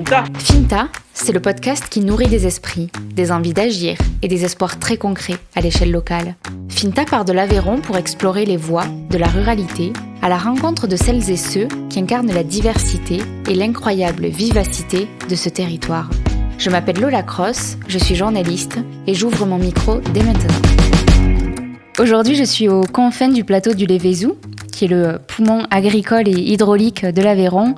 Finta. Finta, c'est le podcast qui nourrit des esprits, des envies d'agir et des espoirs très concrets à l'échelle locale. Finta part de l'Aveyron pour explorer les voies de la ruralité à la rencontre de celles et ceux qui incarnent la diversité et l'incroyable vivacité de ce territoire. Je m'appelle Lola Cross, je suis journaliste et j'ouvre mon micro dès maintenant. Aujourd'hui, je suis aux confins du plateau du Lévézou, qui est le poumon agricole et hydraulique de l'Aveyron.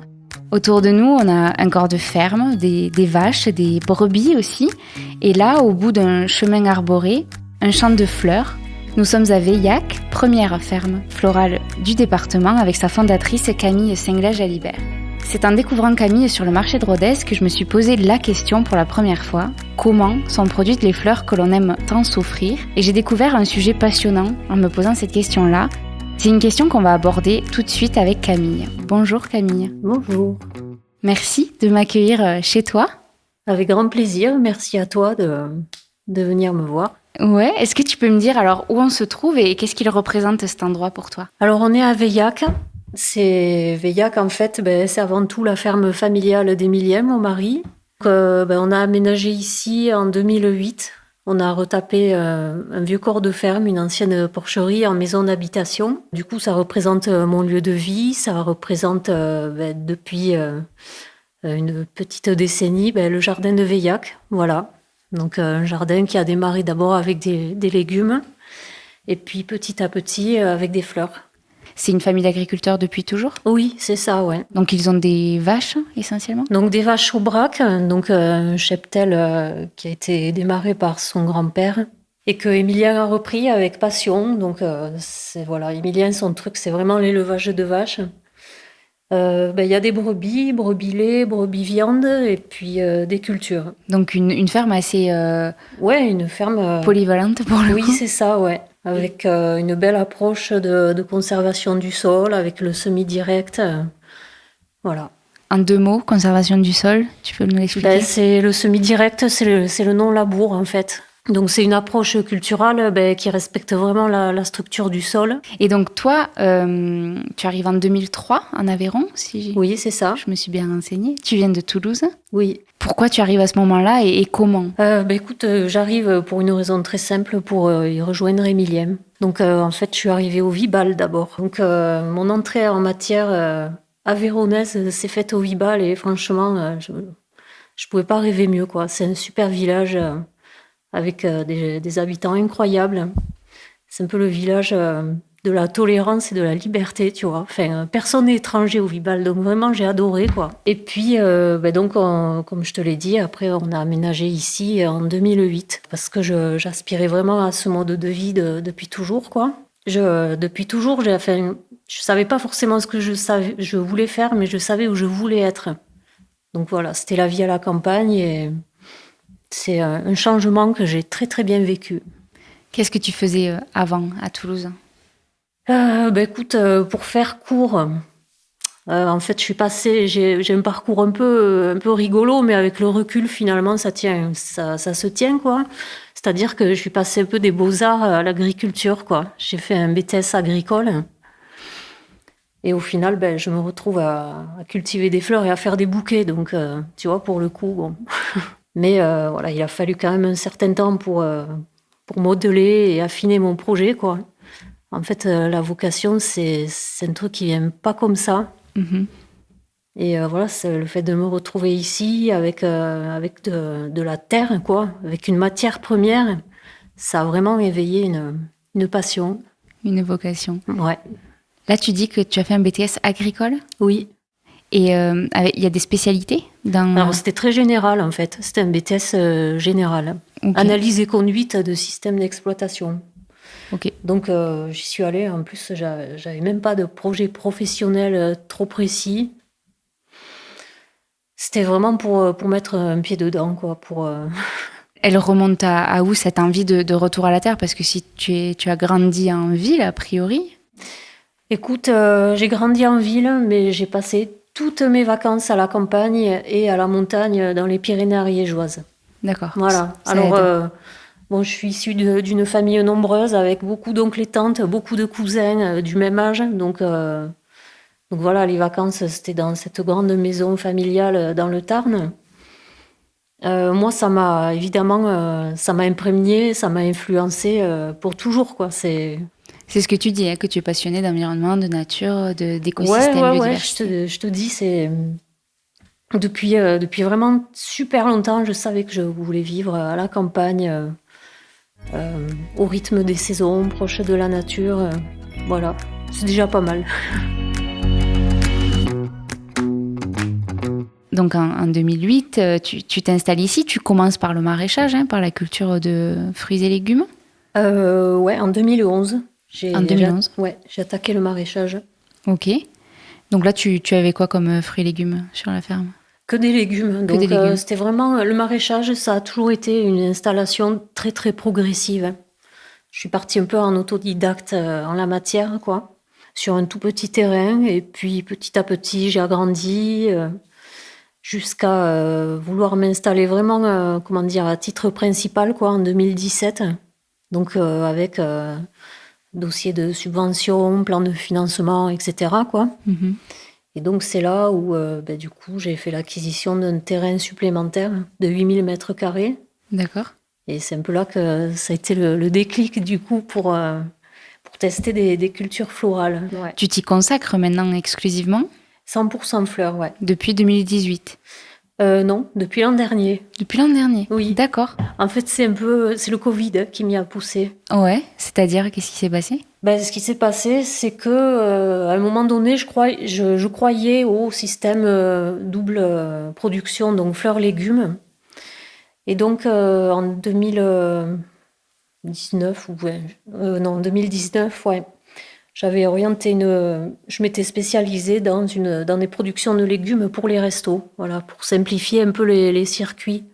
Autour de nous, on a un corps de ferme, des vaches, des brebis aussi. Et là, au bout d'un chemin arboré, un champ de fleurs. Nous sommes à Veillac, première ferme florale du département, avec sa fondatrice Camille Singlet-Jalibert. C'est en découvrant Camille sur le marché de Rodez que je me suis posé la question pour la première fois. Comment sont produites les fleurs que l'on aime tant s'offrir ? Et j'ai découvert un sujet passionnant en me posant cette question-là. C'est une question qu'on va aborder tout de suite avec Camille. Bonjour Camille. Bonjour. Merci de m'accueillir chez toi. Avec grand plaisir. Merci à toi de venir me voir. Ouais, est-ce que tu peux me dire alors où on se trouve et qu'est-ce qu'il représente cet endroit pour toi ? Alors on est à Veillac. Veillac en fait, c'est avant tout la ferme familiale d'Emilien, mon mari. Donc, on a aménagé ici en 2008. On a retapé un vieux corps de ferme, une ancienne porcherie en maison d'habitation. Du coup, ça représente mon lieu de vie. Ça représente depuis une petite décennie le jardin de Veillac. Voilà. Donc un jardin qui a démarré d'abord avec des légumes et puis petit à petit avec des fleurs. C'est une famille d'agriculteurs depuis toujours ? Oui, c'est ça, ouais. Donc ils ont des vaches essentiellement ? Donc des vaches au braque, donc un cheptel qui a été démarré par son grand-père et que Emilien a repris avec passion. Donc Emilien, son truc, c'est vraiment l'élevage de vaches. Il y a des brebis lait, brebis viande et puis des cultures. Donc une ferme assez une ferme polyvalente pour le coup. Oui, c'est ça, ouais. Avec une belle approche de conservation du sol, avec le semi-direct. Voilà. En 2 mots, conservation du sol, tu peux nous l'expliquer ? C'est le semi-direct, c'est le non-labour en fait. Donc c'est une approche culturelle qui respecte vraiment la structure du sol. Et donc toi, tu arrives en 2003 en Aveyron, Oui, c'est ça. Je me suis bien renseignée. Tu viens de Toulouse ? Oui. Pourquoi tu arrives à ce moment-là et comment ? Écoute, j'arrive pour une raison très simple, pour y rejoindre Emilien. Donc en fait, je suis arrivée au Vibal d'abord. Donc mon entrée en matière aveyronnaise s'est faite au Vibal et franchement, je pouvais pas rêver mieux, quoi. C'est un super village avec des habitants incroyables. C'est un peu le village de la tolérance et de la liberté, tu vois. Enfin, personne n'est étranger au Vibal, donc vraiment, j'ai adoré, quoi. Et puis, comme je te l'ai dit, après, on a aménagé ici en 2008, parce que j'aspirais vraiment à ce mode de vie depuis toujours, quoi. Depuis toujours, je savais pas forcément ce que je voulais faire, mais je savais où je voulais être. Donc voilà, c'était la vie à la campagne et c'est un changement que j'ai très très bien vécu. Qu'est-ce que tu faisais avant à Toulouse ? Écoute, pour faire court, en fait, j'ai un parcours un peu rigolo, mais avec le recul, finalement, ça se tient, quoi. C'est-à-dire que je suis passée un peu des beaux-arts à l'agriculture, quoi. J'ai fait un BTS agricole. Et au final, je me retrouve à cultiver des fleurs et à faire des bouquets. Donc, tu vois, pour le coup, bon. Mais il a fallu quand même un certain temps pour modeler et affiner mon projet, quoi. En fait, la vocation, c'est un truc qui vient pas comme ça. Mm-hmm. Et c'est le fait de me retrouver ici avec de la terre, quoi, avec une matière première, ça a vraiment éveillé une passion. Une vocation. Ouais. Là, tu dis que tu as fait un BTS agricole ? Oui. Et il y a des spécialités dans... Alors, c'était très général, en fait. C'était un BTS général. Okay. Analyse et conduite de systèmes d'exploitation. Ok. Donc, j'y suis allée. En plus, j'avais même pas de projet professionnel trop précis. C'était vraiment pour mettre un pied dedans, quoi. Elle remonte à où, cette envie de retour à la terre ? Parce que si tu as grandi en ville, a priori. Écoute, j'ai grandi en ville, mais j'ai passé toutes mes vacances à la campagne et à la montagne dans les Pyrénées ariégeoises. D'accord. Voilà. Alors, je suis issue d'une famille nombreuse avec beaucoup d'oncles et tantes, beaucoup de cousins du même âge. Donc, Donc voilà, les vacances, c'était dans cette grande maison familiale dans le Tarn. Moi, ça m'a évidemment, ça m'a imprégné, ça m'a influencé pour toujours, quoi. C'est ce que tu dis, hein, que tu es passionné d'environnement, de nature, Ouais, d'écosystème, ouais, ouais. biodiversité. Je te dis, c'est depuis vraiment super longtemps, je savais que je voulais vivre à la campagne, au rythme des saisons, proche de la nature. Voilà, c'est déjà pas mal. Donc en 2008, tu t'installes ici, tu commences par le maraîchage, hein, par la culture de fruits et légumes. Ouais, en 2011. En 2011. J'ai attaqué le maraîchage. Ok. Donc là, tu avais quoi comme fruits et légumes sur la ferme? Que des légumes. Que des Donc légumes. c'était vraiment le maraîchage, ça a toujours été une installation très très progressive. Je suis partie un peu en autodidacte en la matière, quoi, sur un tout petit terrain. Et puis petit à petit, j'ai agrandi jusqu'à vouloir m'installer vraiment, comment dire, à titre principal, quoi, en 2017. Donc avec dossier de subvention, plan de financement, etc., quoi. Mhm. Et donc c'est là où du coup j'ai fait l'acquisition d'un terrain supplémentaire de 8000 mètres carrés. D'accord. Et c'est un peu là que ça a été le déclic du coup pour tester des cultures florales. Ouais. Tu t'y consacres maintenant exclusivement 100% fleurs, ouais. depuis 2018. Non, depuis l'an dernier. Depuis l'an dernier. Oui. D'accord. En fait, c'est le Covid qui m'y a poussé. Ouais, c'est-à-dire, qu'est-ce qui s'est passé? Ce qui s'est passé, c'est que à un moment donné, je croyais au système double production, donc fleurs-légumes. Et donc en 2019, 2019, ouais, je m'étais spécialisée dans des productions de légumes pour les restos, voilà, pour simplifier un peu les circuits.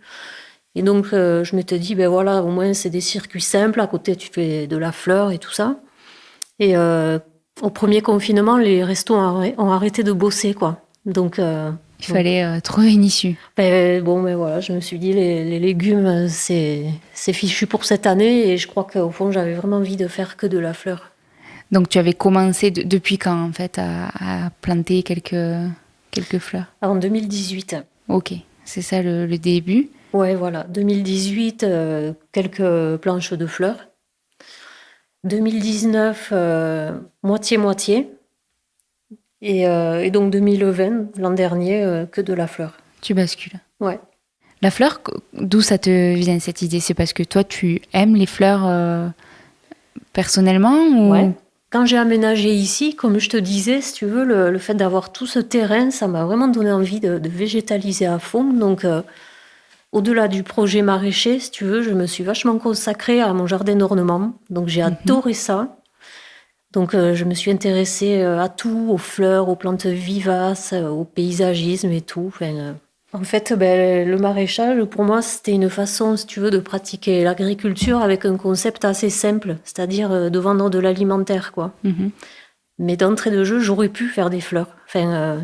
Et donc je m'étais dit, ben voilà, au moins c'est des circuits simples. À côté, tu fais de la fleur et tout ça. Et au premier confinement, les restos ont arrêté de bosser, quoi. Donc Il fallait trouver une issue. Voilà, je me suis dit, les légumes, c'est fichu pour cette année. Et je crois qu'au fond, j'avais vraiment envie de faire que de la fleur. Donc tu avais commencé depuis quand, en fait, à planter quelques fleurs? En 2018. Ok, c'est ça le début. Ouais, voilà. 2018, quelques planches de fleurs. 2019, moitié-moitié. Et donc 2020, l'an dernier, que de la fleur. Tu bascules. Ouais. La fleur, d'où ça te vient cette idée? C'est parce que toi, tu aimes les fleurs personnellement ou... Ouais. Quand j'ai aménagé ici, comme je te disais, si tu veux, le fait d'avoir tout ce terrain, ça m'a vraiment donné envie de végétaliser à fond. Donc, au-delà du projet maraîcher, si tu veux, je me suis vachement consacrée à mon jardin d'ornement. Donc, j'ai adoré ça. Donc, je me suis intéressée à tout, aux fleurs, aux plantes vivaces, au paysagisme et tout. En fait, le maraîchage, pour moi, c'était une façon, si tu veux, de pratiquer l'agriculture avec un concept assez simple, c'est-à-dire de vendre de l'alimentaire, quoi. Mhm. Mais d'entrée de jeu, j'aurais pu faire des fleurs.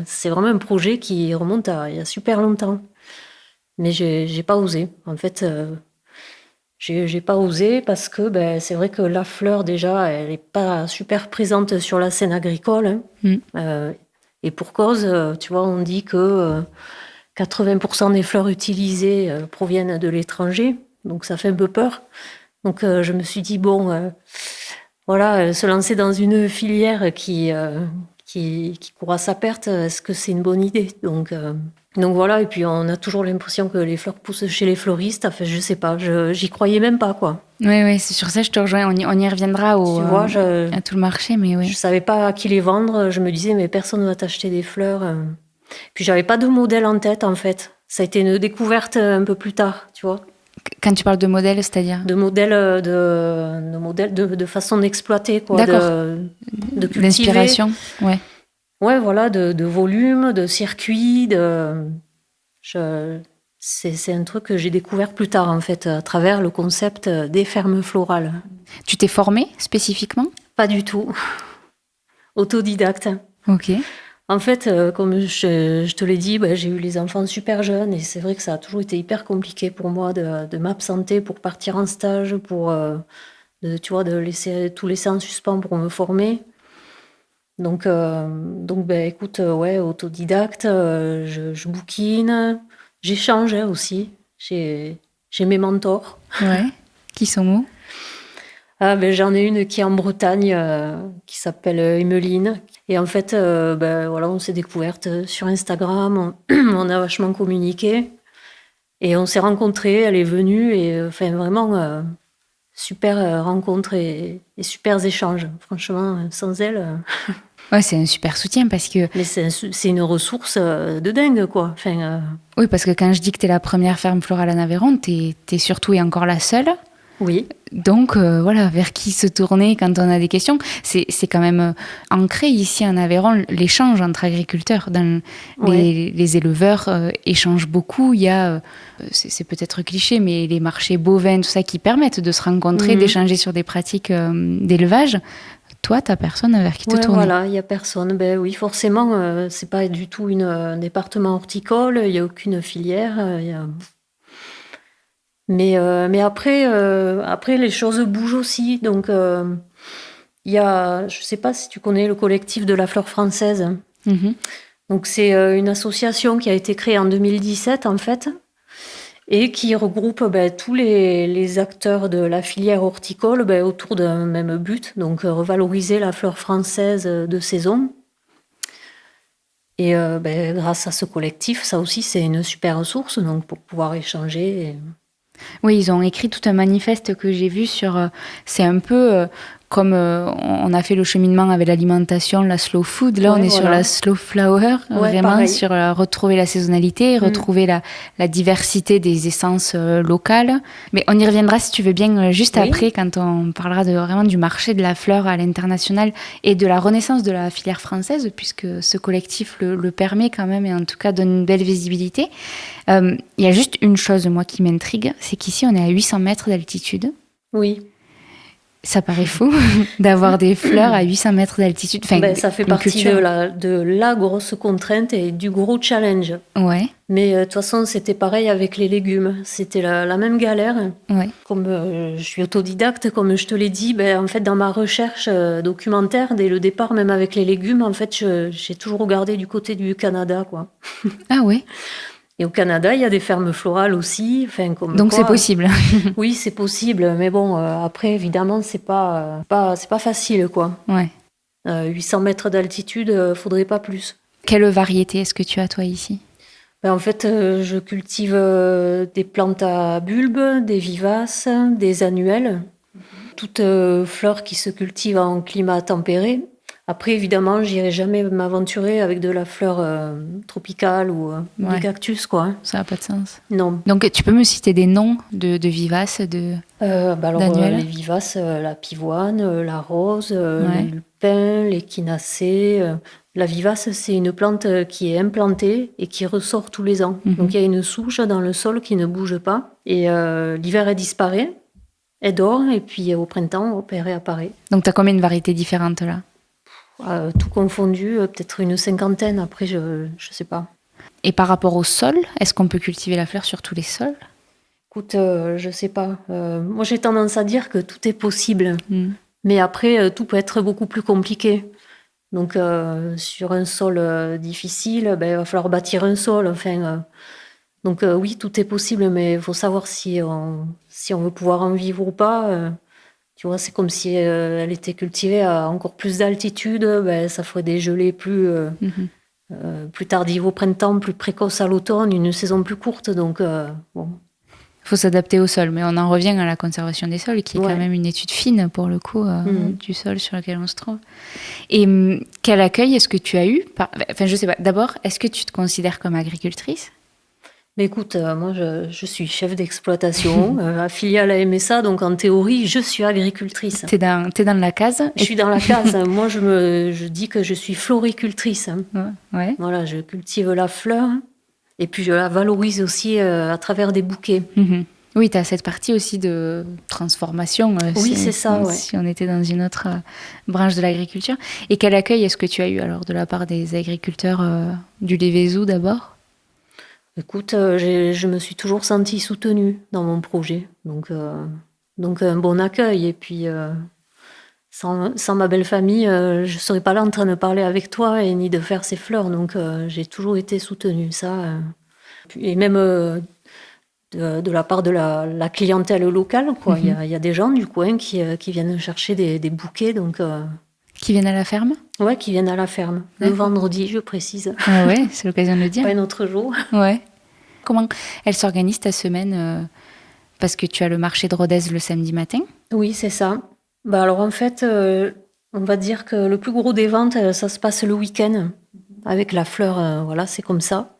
C'est vraiment un projet qui remonte à il y a super longtemps. Mais j'ai pas osé. En fait, j'ai pas osé parce que c'est vrai que la fleur, déjà, elle n'est pas super présente sur la scène agricole. Hein. Et pour cause, tu vois, on dit que 80% des fleurs utilisées proviennent de l'étranger. Donc ça fait un peu peur. Donc je me suis dit, voilà, se lancer dans une filière qui court à sa perte, est-ce que c'est une bonne idée? Donc voilà, et puis on a toujours l'impression que les fleurs poussent chez les fleuristes. Enfin, je sais pas, j'y croyais même pas, quoi. Oui, c'est sur ça, je te rejoins. On y reviendra Tu vois, à tout le marché, mais oui. Je savais pas à qui les vendre. Je me disais, mais personne ne va t'acheter des fleurs. Puis j'avais pas de modèle en tête, en fait. Ça a été une découverte un peu plus tard, tu vois. Quand tu parles de modèle, c'est-à-dire? De modèle de façon d'exploiter, quoi. D'accord. De cultiver. D'inspiration, ouais. Ouais, voilà, de volume, de circuit, c'est un truc que j'ai découvert plus tard, en fait, à travers le concept des fermes florales. Tu t'es formée spécifiquement? Pas du tout. Autodidacte. Ok. En fait, comme je te l'ai dit, j'ai eu les enfants super jeunes et c'est vrai que ça a toujours été hyper compliqué pour moi de m'absenter pour partir en stage, pour tu vois, de tout laisser en suspens pour me former. Donc, écoute, ouais, autodidacte, je bouquine, j'échange aussi. J'ai mes mentors. Ouais. Qui sont où? Ah, j'en ai une qui est en Bretagne, qui s'appelle Emeline. Et en fait, voilà, on s'est découvertes sur Instagram, on a vachement communiqué. Et on s'est rencontrés, elle est venue, et vraiment, super rencontre et super échange. Franchement, sans elle. Ouais, c'est un super soutien parce que... Mais c'est une ressource de dingue, quoi. Oui, parce que quand je dis que t'es la première ferme florale en Aveyron, t'es surtout et encore la seule. Oui. Donc voilà, vers qui se tourner quand on a des questions. C'est quand même ancré ici en Aveyron, l'échange entre agriculteurs. Les éleveurs échangent beaucoup. Il y a, c'est peut-être cliché, mais les marchés bovins, tout ça, qui permettent de se rencontrer, d'échanger sur des pratiques d'élevage. Toi, t'as personne vers qui te tourner. Voilà, il n'y a personne. Oui, forcément, c'est pas du tout un département horticole, il n'y a aucune filière. Mais après, les choses bougent aussi. Donc, il y a, je ne sais pas si tu connais le collectif de la fleur française. Mm-hmm. Donc, c'est une association qui a été créée en 2017, en fait, et qui regroupe tous les acteurs de la filière horticole autour d'un même but, donc revaloriser la fleur française de saison. Et grâce à ce collectif, ça aussi, c'est une super ressource donc, pour pouvoir échanger. Oui, ils ont écrit tout un manifeste que j'ai vu sur... c'est un peu comme on a fait le cheminement avec l'alimentation, la slow food. Là, on est sur la slow flower, vraiment pareil. sur retrouver la saisonnalité, retrouver la diversité des essences locales. Mais on y reviendra, si tu veux bien, juste après, quand on parlera vraiment du marché de la fleur à l'international et de la renaissance de la filière française, puisque ce collectif le permet quand même et en tout cas donne une belle visibilité. Il y a juste une chose, moi, qui m'intrigue, c'est qu'ici, on est à 800 mètres d'altitude. Oui. Ça paraît fou d'avoir des fleurs à 800 mètres d'altitude. Enfin, ça fait partie de la grosse contrainte et du gros challenge. Ouais. Mais de toute façon, c'était pareil avec les légumes. C'était la même galère. Ouais. Comme je suis autodidacte, comme je te l'ai dit, en fait, dans ma recherche documentaire, dès le départ, même avec les légumes, en fait, j'ai toujours regardé du côté du Canada, quoi. Ah ouais. Et au Canada, il y a des fermes florales aussi. Donc c'est possible. Oui, c'est possible. Mais bon, après, évidemment, c'est pas facile, quoi. Ouais. 800 mètres d'altitude, faudrait pas plus. Quelle variété est-ce que tu as, toi, ici ? En fait, je cultive des plantes à bulbes, des vivaces, des annuelles. Toutes fleurs qui se cultivent en climat tempéré. Après, évidemment, j'irai jamais m'aventurer avec de la fleur tropicale ou des cactus, quoi. Ça n'a pas de sens. Non. Donc, tu peux me citer des noms de vivaces, d'annuelles ? Les vivaces, la pivoine, la rose, le lupin, l'échinacée. La vivace, c'est une plante qui est implantée et qui ressort tous les ans. Mm-hmm. Donc, il y a une souche dans le sol qui ne bouge pas. Et l'hiver, elle disparaît. Elle dort, et puis au printemps, elle réapparaît. Donc, tu as combien de variétés différentes, là ? Tout confondu, peut-être une 50aine, après je ne sais pas. Et par rapport au sol, est-ce qu'on peut cultiver la fleur sur tous les sols ? Écoute, je ne sais pas. Moi, j'ai tendance à dire que tout est possible. Mais après, tout peut être beaucoup plus compliqué. Donc, sur un sol difficile, il va falloir bâtir un sol. Donc, oui, tout est possible, mais il faut savoir si on veut pouvoir en vivre ou pas. Tu vois, c'est comme si elle était cultivée à encore plus d'altitude, ça ferait des gelées plus tardives au printemps, plus précoces à l'automne, une saison plus courte. Donc, bon. Il faut s'adapter au sol, mais on en revient à la conservation des sols, qui est quand même une étude fine, pour le coup, du sol sur lequel on se trouve. Et quel accueil est-ce que tu as eu ? Enfin, je sais pas. D'abord, est-ce que tu te considères comme agricultrice ? Mais écoute, moi, je suis chef d'exploitation, affiliée à la MSA, donc en théorie, je suis agricultrice. T'es dans la case ? Je suis dans la case. Moi, je dis que je suis floricultrice. Ouais. Voilà, je cultive la fleur et puis je la valorise aussi à travers des bouquets. Mm-hmm. Oui, tu as cette partie aussi de transformation. Oui, c'est ça, ouais. Si on était dans une autre branche de l'agriculture. Et quel accueil est-ce que tu as eu alors de la part des agriculteurs du Lévézou d'abord ? Écoute, je me suis toujours sentie soutenue dans mon projet. Donc un bon accueil. Et puis, Sans ma belle famille, je ne serais pas là en train de parler avec toi et ni de faire ces fleurs. Donc, j'ai toujours été soutenue, ça. Et même de la part de la clientèle locale, quoi. Il y a des gens du coin qui viennent chercher des bouquets. Donc, Qui viennent à la ferme? ouais, qui viennent à la ferme. Le vendredi, je précise. Ah ouais, c'est l'occasion de le dire. Pas un autre jour. Ouais. Comment elle s'organise ta semaine parce que tu as le marché de Rodez le samedi matin? Oui, c'est ça. Bah alors en fait, on va dire que le plus gros des ventes, ça se passe le week-end avec la fleur. Voilà, c'est comme ça.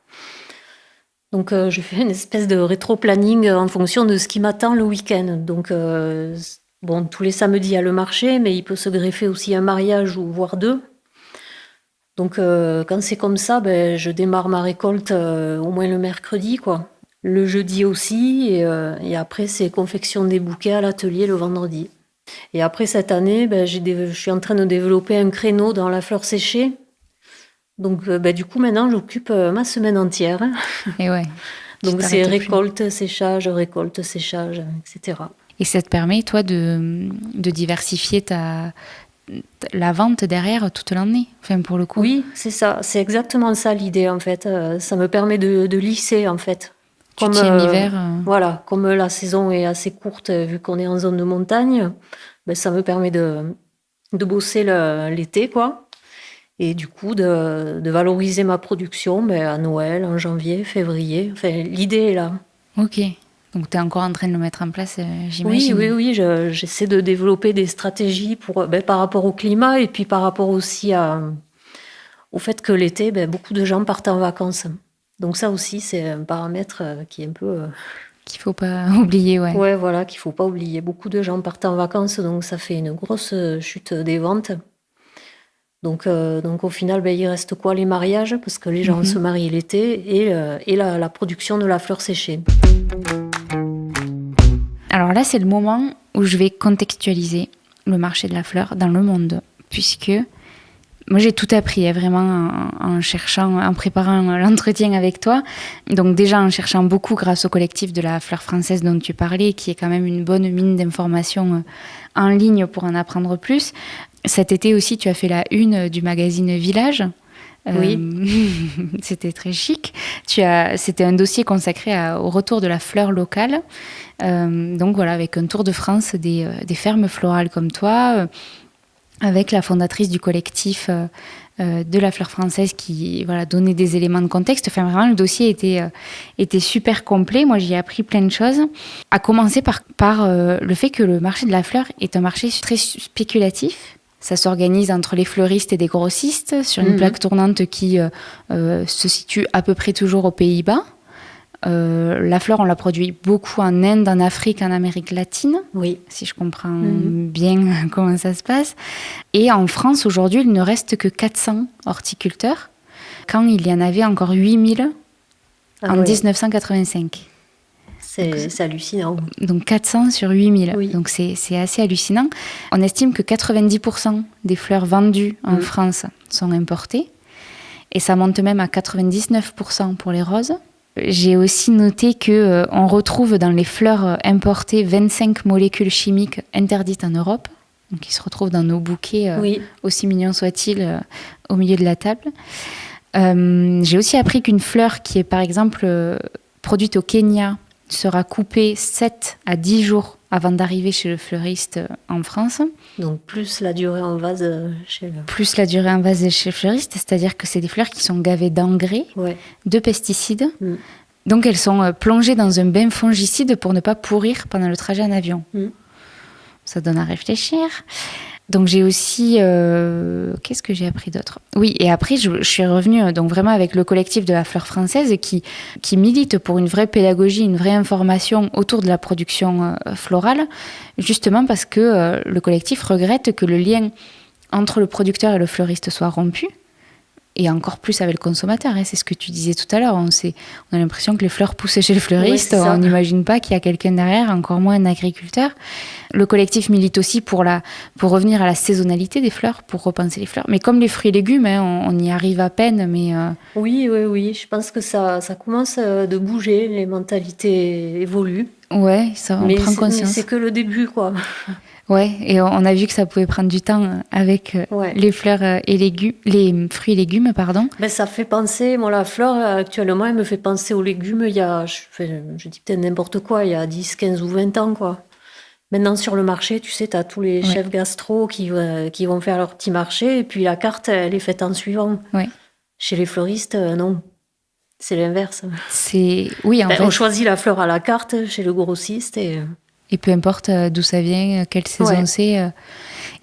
Donc je fais une espèce de rétro-planning en fonction de ce qui m'attend le week-end. Donc bon, tous les samedis il y a le marché, mais il peut se greffer aussi un mariage ou voire deux. Donc quand c'est comme ça, ben, je démarre ma récolte au moins le mercredi, quoi. Le jeudi aussi, et après c'est confection des bouquets à l'atelier le vendredi. Et après cette année, ben, je suis en train de développer un créneau dans la fleur séchée. Donc ben, du coup maintenant j'occupe ma semaine entière. Et ouais. Donc c'est récolte, séchage, etc. Et ça te permet, toi, de diversifier la vente derrière toute l'année, enfin pour le coup. Oui, c'est ça. C'est exactement ça l'idée, en fait. Ça me permet de lisser, en fait. Tu tiens l'hiver. Voilà, comme la saison est assez courte, vu qu'on est en zone de montagne, ben, ça me permet de bosser l'été, quoi. Et du coup, de valoriser ma production à Noël, en janvier, février. Enfin, l'idée est là. Ok. Donc, tu es encore en train de le mettre en place, j'imagine. Oui. J'essaie de développer des stratégies par rapport au climat et puis par rapport aussi au fait que l'été, beaucoup de gens partent en vacances. Donc ça aussi, c'est un paramètre qui est un peu... Qu'il ne faut pas oublier, ouais. Ouais, voilà, qu'il ne faut pas oublier. Beaucoup de gens partent en vacances, donc ça fait une grosse chute des ventes. Donc au final, il reste quoi? Les mariages, parce que les gens se marient l'été, et la production de la fleur séchée. Alors là, c'est le moment où je vais contextualiser le marché de la fleur dans le monde, puisque moi, j'ai tout appris, vraiment, en préparant l'entretien avec toi. Donc déjà, en cherchant beaucoup grâce au collectif de la fleur française dont tu parlais, qui est quand même une bonne mine d'informations en ligne pour en apprendre plus. Cet été aussi, tu as fait la une du magazine Village. Oui. C'était très chic. C'était un dossier consacré au retour de la fleur locale. Donc voilà, avec un tour de France des fermes florales comme toi, avec la fondatrice du collectif de la fleur française qui donnait des éléments de contexte. Enfin, vraiment, le dossier était super complet. Moi, j'y ai appris plein de choses. À commencer par le fait que le marché de la fleur est un marché très spéculatif. Ça s'organise entre les fleuristes et des grossistes sur une plaque tournante qui se situe à peu près toujours aux Pays-Bas. La fleur, on la produit beaucoup en Inde, en Afrique, en Amérique latine, oui. Si je comprends bien comment ça se passe. Et en France, aujourd'hui, il ne reste que 400 horticulteurs, quand il y en avait encore 8000 en 1985. C'est hallucinant. Donc 400 sur 8000. Oui. Donc c'est assez hallucinant. On estime que 90% des fleurs vendues en France sont importées. Et ça monte même à 99% pour les roses. J'ai aussi noté qu'on retrouve dans les fleurs importées 25 molécules chimiques interdites en Europe. Donc ils se retrouvent dans nos bouquets, aussi mignons soient-ils, au milieu de la table. J'ai aussi appris qu'une fleur qui est par exemple produite au Kenya sera coupée 7 à 10 jours avant d'arriver chez le fleuriste en France. Donc plus la durée en vase chez le... Plus la durée en vase chez le fleuriste, c'est-à-dire que c'est des fleurs qui sont gavées d'engrais, de pesticides. Donc elles sont plongées dans un bain fongicide pour ne pas pourrir pendant le trajet en avion. Ça donne à réfléchir. Donc j'ai aussi... qu'est-ce que j'ai appris d'autre? Oui, et après je suis revenue donc vraiment avec le collectif de la fleur française qui milite pour une vraie pédagogie, une vraie information autour de la production florale, justement parce que le collectif regrette que le lien entre le producteur et le fleuriste soit rompu, et encore plus avec le consommateur. C'est ce que tu disais tout à l'heure. On a l'impression que les fleurs poussent chez le fleuriste. On n'imagine pas qu'il y a quelqu'un derrière, encore moins un agriculteur. Le collectif milite aussi pour revenir à la saisonnalité des fleurs, pour repenser les fleurs. Mais comme les fruits et légumes, on y arrive à peine. Mais Oui. Je pense que ça commence de bouger. Les mentalités évoluent. Ouais, ça, on prend Mais conscience. c'est que le début, quoi. Ouais, et on a vu que ça pouvait prendre du temps avec les fleurs et les fruits et légumes, pardon. Ben, ça fait penser, moi, la fleur, actuellement, elle me fait penser aux légumes il y a, je dis peut-être n'importe quoi, il y a 10, 15 ou 20 ans, quoi. Maintenant, sur le marché, tu sais, tu as tous les chefs gastro qui vont faire leur petit marché, et puis la carte, elle est faite en suivant. Ouais. Chez les fleuristes, non. C'est l'inverse. Oui, en fait. On choisit la fleur à la carte chez le grossiste Et peu importe d'où ça vient, quelle saison c'est.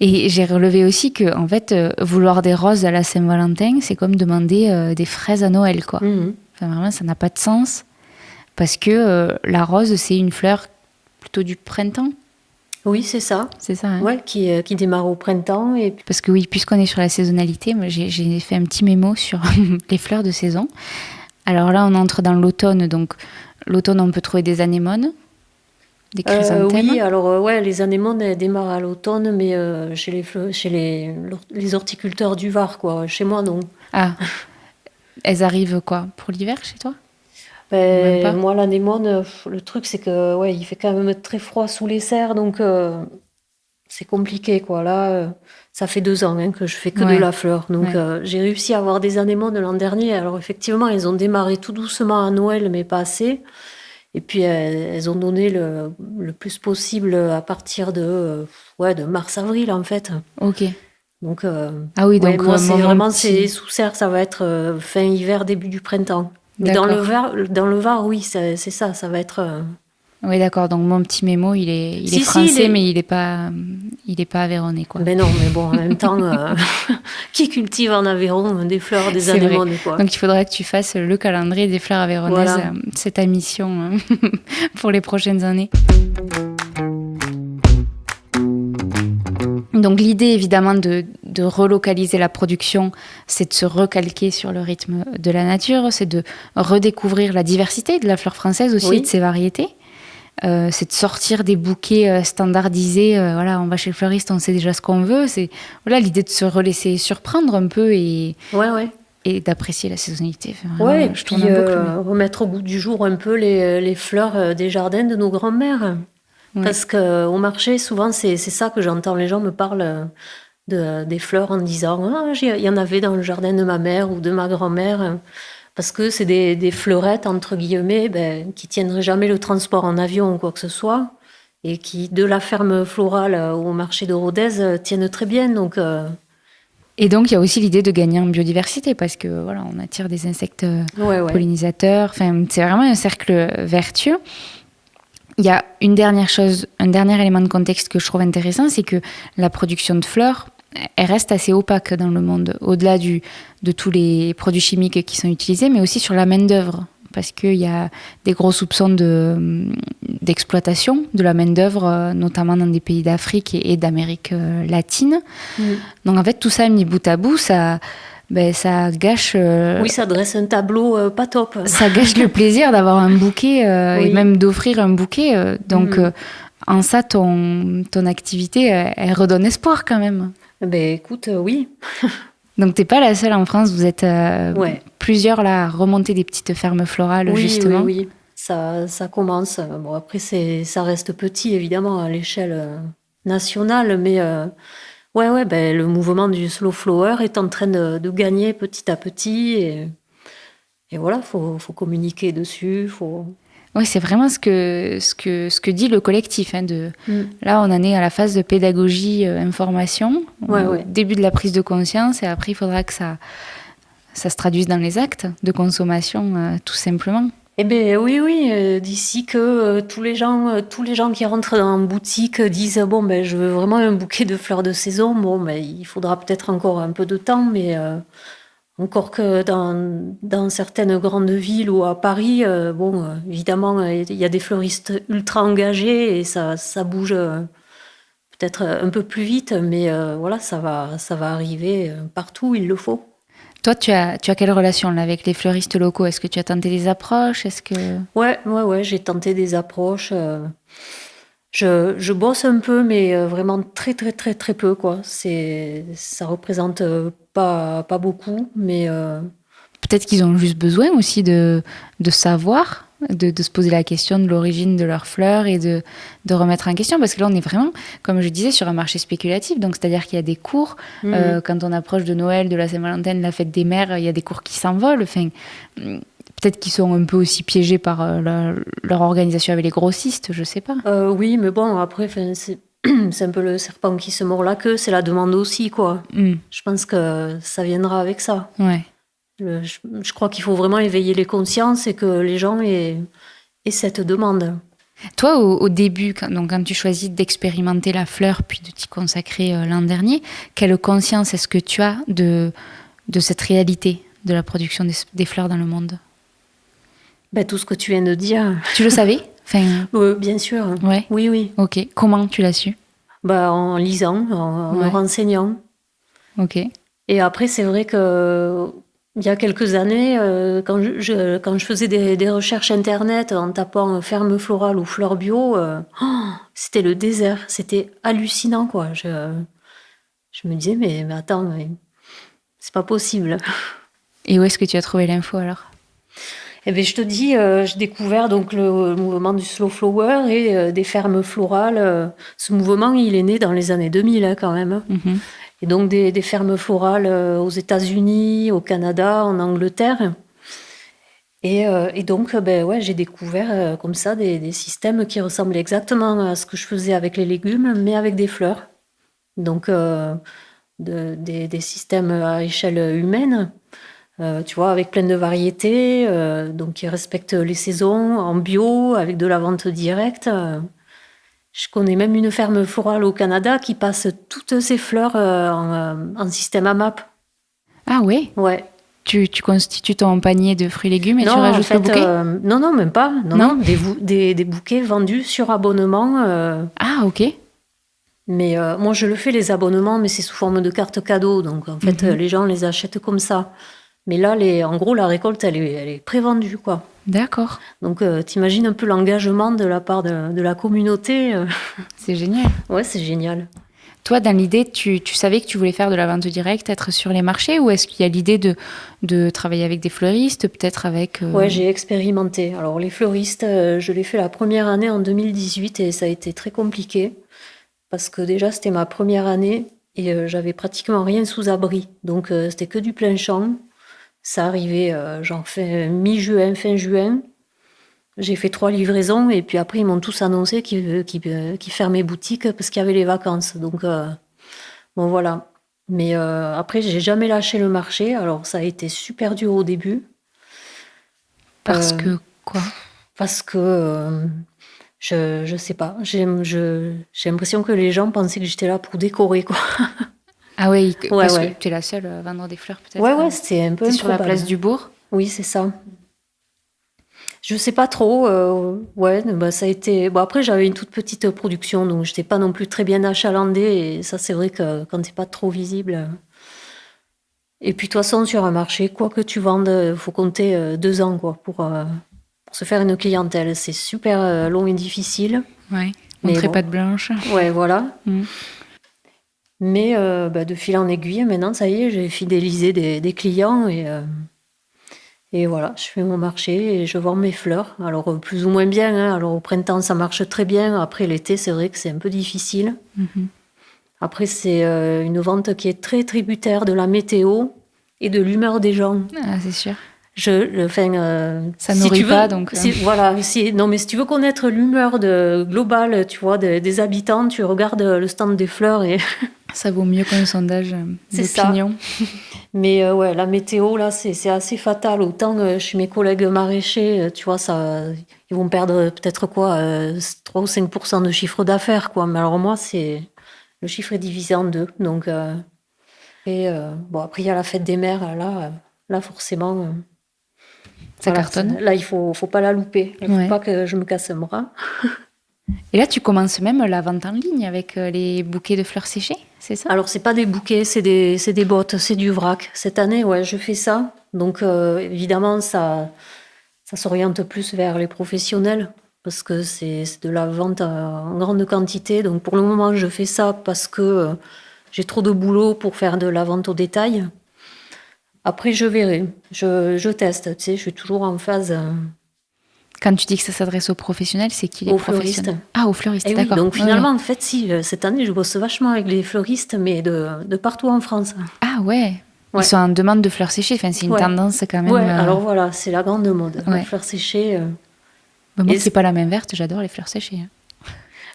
Et j'ai relevé aussi que, en fait, vouloir des roses à la Saint-Valentin, c'est comme demander des fraises à Noël, quoi. Mhm. Enfin, vraiment, ça n'a pas de sens. Parce que la rose, c'est une fleur plutôt du printemps. Oui, c'est ça. C'est ça, hein. Ouais, qui démarre au printemps. Parce que oui, puisqu'on est sur la saisonnalité, moi, j'ai fait un petit mémo sur les fleurs de saison. Alors là, on entre dans l'automne. Donc, l'automne, on peut trouver des anémones, des chrysanthèmes. Oui, alors les anémones, elles démarrent à l'automne, mais chez les horticulteurs du Var, quoi. Chez moi, non. Ah, elles arrivent quoi? Pour l'hiver, chez toi? Ben, Même pas. moi, l'anémone, le truc, c'est que il fait quand même très froid sous les serres, donc c'est compliqué, quoi. Là, ça fait 2 ans que je fais que de la fleur. Donc, j'ai réussi à avoir des anémones l'an dernier. Alors, effectivement, elles ont démarré tout doucement à Noël, mais pas assez. Et puis, elles ont donné le plus possible à partir de mars-avril, en fait. Ok. Donc, Ah oui, donc moi, c'est vraiment petit... sous serre, ça va être fin hiver, début du printemps. Mais dans D'accord. le Var, oui, c'est ça, ça va être... Oui, d'accord. Donc mon petit mémo, il est Si, français, mais il est pas aveyronnais, quoi. Ben non, mais bon, en même temps, qui cultive en Aveyron des fleurs, des C'est anémones, vrai. quoi. Donc il faudrait que tu fasses le calendrier des fleurs aveyronnaises. Voilà. C'est ta mission pour les prochaines années. Donc l'idée évidemment de relocaliser la production, c'est de se recalquer sur le rythme de la nature, c'est de redécouvrir la diversité de la fleur française aussi et de ses variétés. C'est de sortir des bouquets standardisés. Voilà, on va chez le fleuriste, on sait déjà ce qu'on veut. C'est l'idée de se relaisser surprendre un peu et d'apprécier la saisonnalité. Enfin, et puis remettre au goût du jour un peu les fleurs des jardins de nos grands-mères. Ouais. Parce qu'au marché, souvent, c'est ça que j'entends. Les gens me parlent des fleurs en disant « Ah, il y en avait dans le jardin de ma mère ou de ma grand-mère ». Parce que c'est des fleurettes, entre guillemets, qui tiendraient jamais le transport en avion ou quoi que ce soit. Et qui, de la ferme florale au marché de Rodez, tiennent très bien. Donc... Et donc, il y a aussi l'idée de gagner en biodiversité, parce que voilà, on attire des insectes pollinisateurs. Enfin, c'est vraiment un cercle vertueux. Il y a une dernière chose, un dernier élément de contexte que je trouve intéressant, c'est que la production de fleurs, elle reste assez opaque dans le monde, au-delà de tous les produits chimiques qui sont utilisés, mais aussi sur la main-d'œuvre, parce qu'il y a des gros soupçons d'exploitation de la main-d'œuvre, notamment dans des pays d'Afrique et d'Amérique latine. Donc en fait, tout ça mis bout à bout, ça gâche... Oui, ça dresse un tableau pas top. Ça gâche le plaisir d'avoir un bouquet et même d'offrir un bouquet. Donc, en ça, ton activité, elle redonne espoir quand même. Ben écoute, oui. Donc, t'es pas la seule en France. Vous êtes plusieurs là, à remonter des petites fermes florales, justement. Oui. Ça commence. Bon, après, ça reste petit, évidemment, à l'échelle nationale, mais... le mouvement du slow flower est en train de gagner petit à petit et voilà, faut communiquer dessus, Oui, c'est vraiment ce que dit le collectif. Là, on en est à la phase de pédagogie, information, au début de la prise de conscience, et après, il faudra que ça se traduise dans les actes de consommation, tout simplement. Eh bien oui, d'ici que tous les gens qui rentrent dans une boutique disent je veux vraiment un bouquet de fleurs de saison. Il faudra peut-être encore un peu de temps, mais encore que dans certaines grandes villes ou à Paris, évidemment il y a des fleuristes ultra engagés et ça bouge peut-être un peu plus vite, mais ça va arriver partout où il le faut. Toi, tu as quelle relation là, avec les fleuristes locaux? Est-ce que tu as tenté des approches? Ouais, j'ai tenté des approches. Je bosse un peu, mais vraiment très, très, très, très peu, quoi. Ça représente pas beaucoup, mais... Peut-être qu'ils ont juste besoin aussi de savoir de se poser la question de l'origine de leurs fleurs et de remettre en question. Parce que là, on est vraiment, comme je disais, sur un marché spéculatif. Donc, c'est-à-dire qu'il y a des cours. Quand on approche de Noël, de la Saint-Valentin, de la fête des mères, il y a des cours qui s'envolent. Enfin, peut-être qu'ils sont un peu aussi piégés par leur organisation avec les grossistes, je sais pas. Oui, mais bon, après, c'est un peu le serpent qui se mord la queue, c'est la demande aussi, quoi. Je pense que ça viendra avec ça. Ouais. Je crois qu'il faut vraiment éveiller les consciences et que les gens aient cette demande. Toi, au début, quand tu choisis d'expérimenter la fleur puis de t'y consacrer l'an dernier, quelle conscience est-ce que tu as de cette réalité de la production des fleurs dans le monde? Tout ce que tu viens de dire. Tu le savais? Bien sûr. Ouais. Oui. Ok. Comment tu l'as su? En lisant, en me renseignant. Ok. Et après, c'est vrai que il y a quelques années, quand je faisais des recherches internet en tapant ferme florale ou fleurs bio, c'était le désert. C'était hallucinant, quoi. Je me disais, mais attends, c'est pas possible. Et où est-ce que tu as trouvé l'info alors? Eh bien, je te dis, j'ai découvert donc le mouvement du slow flower et des fermes florales. Ce mouvement, il est né dans les années 2000 quand même. Mm-hmm. Et donc des fermes florales aux États-Unis, au Canada, en Angleterre. Et donc, j'ai découvert comme ça des systèmes qui ressemblaient exactement à ce que je faisais avec les légumes, mais avec des fleurs. Donc, des systèmes à échelle humaine. Tu vois, avec plein de variétés, donc qui respectent les saisons, en bio, avec de la vente directe. Je connais même une ferme florale au Canada qui passe toutes ses fleurs en système AMAP. Ah ouais? Ouais. Tu constitues ton panier de fruits et légumes et tu rajoutes le bouquet? Non, même pas. Non. Des bouquets vendus sur abonnement. Ah, ok. Mais moi, je le fais, les abonnements, mais c'est sous forme de carte cadeau. Donc, en fait, les gens les achètent comme ça. Mais là, en gros, la récolte, elle est prévendue, quoi. D'accord. Donc, t'imagines un peu l'engagement de la part de la communauté. C'est génial. Ouais, c'est génial. Toi, dans l'idée, tu savais que tu voulais faire de la vente directe, être sur les marchés, ou est-ce qu'il y a l'idée de travailler avec des fleuristes, peut-être avec... Ouais, j'ai expérimenté. Alors, les fleuristes, je l'ai fait la première année en 2018 et ça a été très compliqué parce que déjà, c'était ma première année et j'avais pratiquement rien sous abri. Donc, c'était que du plein champ. Ça arrivait mi-juin, fin juin. J'ai fait 3 livraisons et puis après, ils m'ont tous annoncé qu'ils fermaient boutique parce qu'il y avait les vacances. Donc, bon, voilà. Mais après, j'ai jamais lâché le marché. Alors, ça a été super dur au début. Parce que quoi? Parce que je sais pas. J'ai l'impression que les gens pensaient que j'étais là pour décorer, quoi. Ah oui, parce que tu es la seule à vendre des fleurs, peut-être. Ouais, c'était un peu improbable. Sur la place du Bourg? Oui, c'est ça. Je sais pas trop. Ça a été. Bon, après, j'avais une toute petite production, donc j'étais pas non plus très bien achalandée. Et ça, c'est vrai que quand t'es pas trop visible. Et puis, de toute façon, sur un marché, quoi que tu vendes, il faut compter 2 ans, quoi, pour se faire une clientèle. C'est super long et difficile. Ouais. Montrer patte blanche. Ouais, voilà. Mais de fil en aiguille, maintenant, ça y est, j'ai fidélisé des clients et voilà, je fais mon marché et je vends mes fleurs. Alors, plus ou moins bien. Hein. Alors, au printemps, ça marche très bien. Après, l'été, c'est vrai que c'est un peu difficile. Après, c'est une vente qui est très tributaire de la météo et de l'humeur des gens. Ah, c'est sûr. Ça nourrit pas, donc... Voilà, non, mais si tu veux connaître l'humeur globale, tu vois, des habitants, tu regardes le stand des fleurs et... Ça vaut mieux qu'un sondage d'opinion. Mais la météo, là, c'est assez fatal. Autant chez mes collègues maraîchers, tu vois, ils vont perdre peut-être 3 ou 5% de chiffre d'affaires, quoi. Mais alors moi, le chiffre est divisé en 2. Donc, après, il y a la fête des mères, là forcément... ça cartonne. Là, il faut pas la louper. Il ne faut pas que je me casse un bras. Et là, tu commences même la vente en ligne avec les bouquets de fleurs séchées, c'est ça? Alors, c'est pas des bouquets, c'est des bottes, c'est du vrac. Cette année, je fais ça. Donc, évidemment, ça s'oriente plus vers les professionnels parce que c'est de la vente en grande quantité. Donc, pour le moment, je fais ça parce que j'ai trop de boulot pour faire de la vente au détail. Après, je verrai. Je teste, tu sais, je suis toujours en phase... Quand tu dis que ça s'adresse aux professionnels, c'est qui les Aux professionnels? fleuristes. Ah, aux fleuristes, Et d'accord. oui, donc Ouais, finalement, ouais. en fait, si, cette année, je bosse vachement avec les fleuristes, mais de partout en France. Ah ouais. Ouais. Ils sont en demande de fleurs séchées. Enfin, c'est une Ouais. tendance quand même. Ouais, alors voilà, c'est la grande mode. Ouais. La fleur séchée. Bah, moi Et qui n'ai pas la main verte, j'adore les fleurs séchées.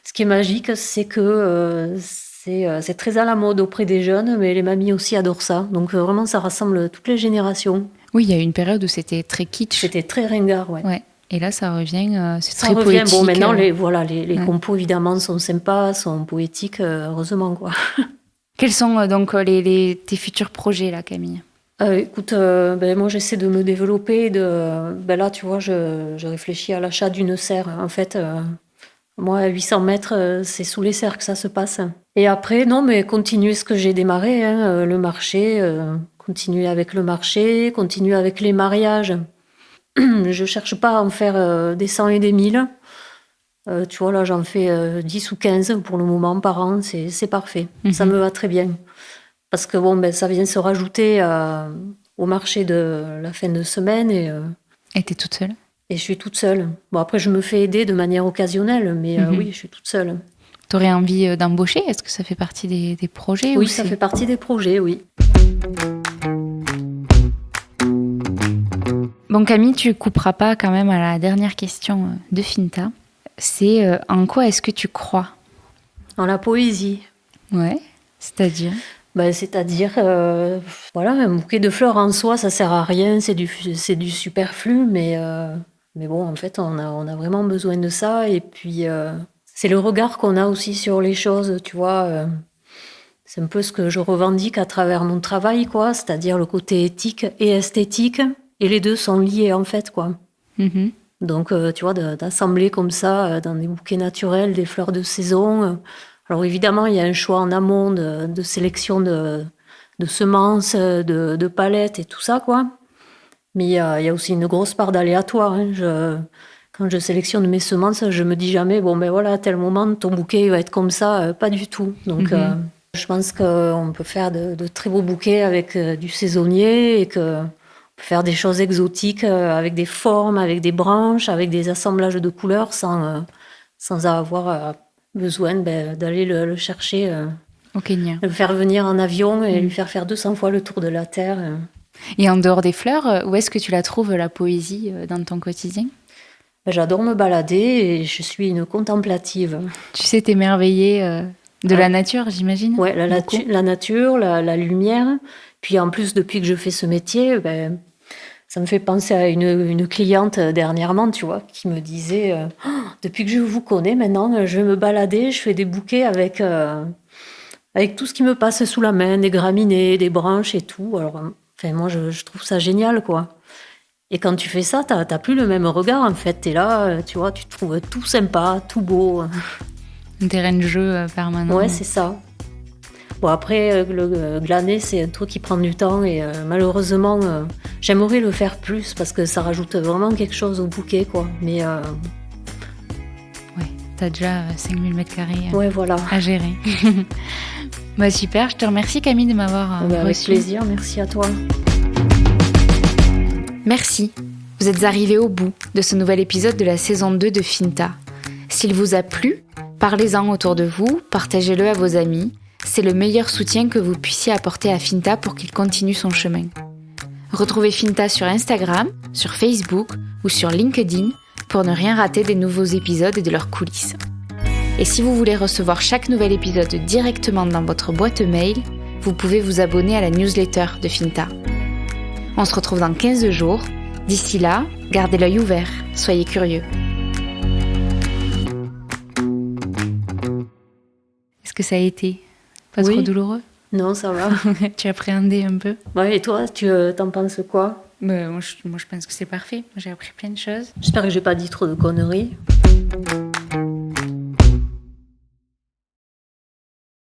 ce qui est magique, c'est que c'est très à la mode auprès des jeunes, mais les mamies aussi adorent ça. Donc vraiment, ça rassemble toutes les générations. Oui, il y a eu une période où c'était très kitsch. C'était très ringard, ouais. Ouais. Et là, ça revient, c'est Ça très revient. poétique. Bon, maintenant, les Ouais. compos, évidemment, sont sympas, sont poétiques, heureusement, quoi. Quels sont donc tes futurs projets, là, Camille? Écoute, moi, j'essaie de me développer. Là, tu vois, je réfléchis à l'achat d'une serre. En fait, moi, à 800 mètres, c'est sous les serres que ça se passe. Et après, non, mais continuer ce que j'ai démarré, hein, le marché, continuer avec le marché, continuer avec les mariages. Je cherche pas à en faire des 100 et des 1000. Tu vois, là, j'en fais 10 ou 15 pour le moment par an, c'est parfait. Ça me va très bien. Parce que bon, ça vient se rajouter au marché de la fin de semaine Et t'es toute seule? et je suis toute seule. Bon, après, je me fais aider de manière occasionnelle, mais oui, je suis toute seule. T'aurais envie d'embaucher? Est-ce que ça fait partie des projets? Oui, ça fait partie des projets, oui. Bon, Camille, tu couperas pas quand même à la dernière question de Finta. C'est en quoi est-ce que tu crois? En la poésie. Ouais, c'est-à-dire? C'est-à-dire, voilà, un bouquet de fleurs en soi, ça sert à rien, c'est du superflu, mais bon, en fait, on a vraiment besoin de ça. Et puis, c'est le regard qu'on a aussi sur les choses, tu vois. C'est un peu ce que je revendique à travers mon travail, quoi, c'est-à-dire le côté éthique et esthétique, et les deux sont liés, en fait, quoi. Mhm. Donc, tu vois, d'assembler comme ça, dans des bouquets naturels, des fleurs de saison. Alors, évidemment, il y a un choix en amont de sélection de semences, de palettes et tout ça, quoi. Mais il y a aussi une grosse part d'aléatoire, hein. Quand je sélectionne mes semences, je me dis jamais, bon, ben voilà, à tel moment, ton bouquet va être comme ça. Pas du tout. Donc, je pense qu'on peut faire de très beaux bouquets avec du saisonnier et que peut faire des choses exotiques avec des formes, avec des branches, avec des assemblages de couleurs sans avoir besoin d'aller le chercher, Au Kenya. le faire venir en avion et lui faire 200 fois le tour de la Terre. Et en dehors des fleurs, où est-ce que tu la trouves, la poésie, dans ton quotidien? J'adore me balader et je suis une contemplative. Tu sais t'émerveiller de la nature, j'imagine? Ouais, la nature, la lumière. Puis en plus, depuis que je fais ce métier, ça me fait penser à une cliente dernièrement, tu vois, qui me disait depuis que je vous connais maintenant, je vais me balader, je fais des bouquets avec tout ce qui me passe sous la main, des graminées, des branches et tout. Alors, moi, je trouve ça génial, quoi. Et quand tu fais ça, t'as plus le même regard, en fait. T'es là, tu vois, tu trouves tout sympa, tout beau. Un terrain de jeu permanent. Ouais, c'est ça. Bon, après, le glaner, c'est un truc qui prend du temps et malheureusement, j'aimerais le faire plus parce que ça rajoute vraiment quelque chose au bouquet, quoi. Mais ouais, t'as déjà 5000 m² ouais, voilà. à gérer. Super, je te remercie Camille de m'avoir Avec reçue. plaisir, merci à toi. Merci, vous êtes arrivés au bout de ce nouvel épisode de la saison 2 de Finta. S'il vous a plu, parlez-en autour de vous, partagez-le à vos amis. C'est le meilleur soutien que vous puissiez apporter à Finta pour qu'il continue son chemin. Retrouvez Finta sur Instagram, sur Facebook ou sur LinkedIn pour ne rien rater des nouveaux épisodes et de leurs coulisses. Et si vous voulez recevoir chaque nouvel épisode directement dans votre boîte mail, vous pouvez vous abonner à la newsletter de Finta. On se retrouve dans 15 jours. D'ici là, gardez l'œil ouvert, soyez curieux. Est-ce que ça a été pas trop douloureux? Non, ça va. Tu appréhendais un peu? Ouais, et toi, tu t'en penses quoi? Moi, je pense que c'est parfait. J'ai appris plein de choses. J'espère que j'ai pas dit trop de conneries.